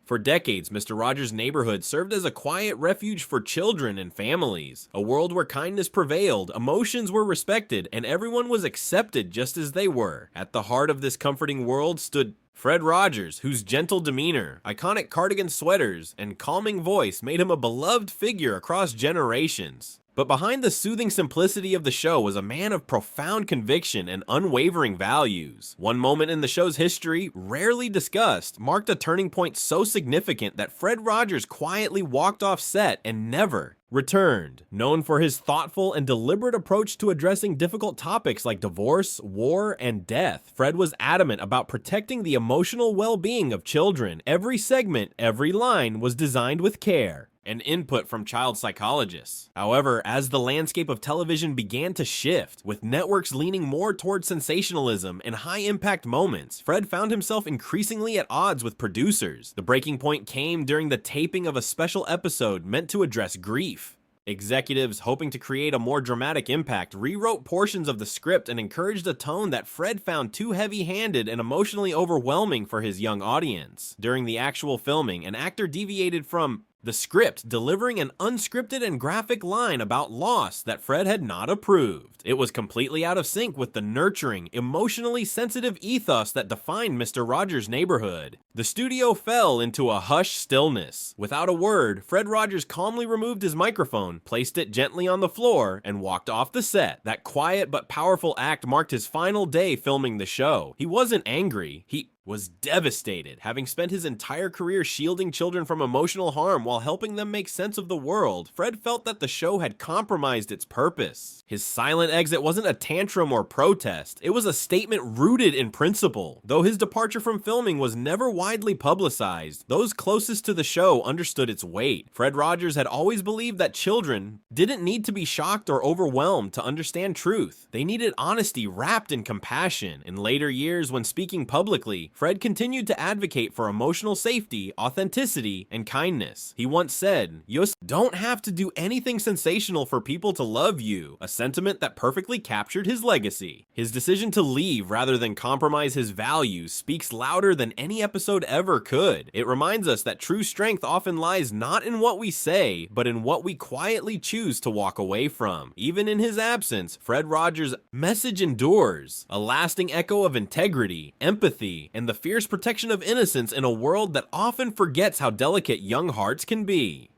For decades, Mr. Rogers' neighborhood served as a quiet refuge for children and families, a world where kindness prevailed, emotions were respected, and everyone was accepted just as they were. At the heart of this comforting world stood Fred Rogers, whose gentle demeanor, iconic cardigan sweaters, and calming voice made him a beloved figure across generations. But behind the soothing simplicity of the show was a man of profound conviction and unwavering values. One moment in the show's history, rarely discussed, marked a turning point so significant that Fred Rogers quietly walked off set and never returned. Known for his thoughtful and deliberate approach to addressing difficult topics like divorce, war, and death, Fred was adamant about protecting the emotional well-being of children. Every segment, every line was designed with care and input from child psychologists. However, as the landscape of television began to shift, with networks leaning more toward sensationalism and high-impact moments, Fred found himself increasingly at odds with producers. The breaking point came during the taping of a special episode meant to address grief. Executives, hoping to create a more dramatic impact, rewrote portions of the script and encouraged a tone that Fred found too heavy-handed and emotionally overwhelming for his young audience. During the actual filming, an actor deviated from the script, delivering an unscripted and graphic line about loss that Fred had not approved. It was completely out of sync with the nurturing, emotionally sensitive ethos that defined Mr. Rogers' neighborhood. The studio fell into a hushed stillness. Without a word, Fred Rogers calmly removed his microphone, placed it gently on the floor, and walked off the set. That quiet but powerful act marked his final day filming the show. He wasn't angry. He was devastated. Having spent his entire career shielding children from emotional harm while helping them make sense of the world, Fred felt that the show had compromised its purpose. His silent exit wasn't a tantrum or protest, it was a statement rooted in principle. Though his departure from filming was never widely publicized, those closest to the show understood its weight. Fred Rogers had always believed that children didn't need to be shocked or overwhelmed to understand truth. They needed honesty wrapped in compassion. In later years, when speaking publicly, Fred continued to advocate for emotional safety, authenticity, and kindness. He once said, "You don't have to do anything sensational for people to love you," a sentiment that perfectly captured his legacy. His decision to leave rather than compromise his values speaks louder than any episode ever could. It reminds us that true strength often lies not in what we say, but in what we quietly choose to walk away from. Even in his absence, Fred Rogers' message endures, a lasting echo of integrity, empathy, and the fierce protection of innocence in a world that often forgets how delicate young hearts can be.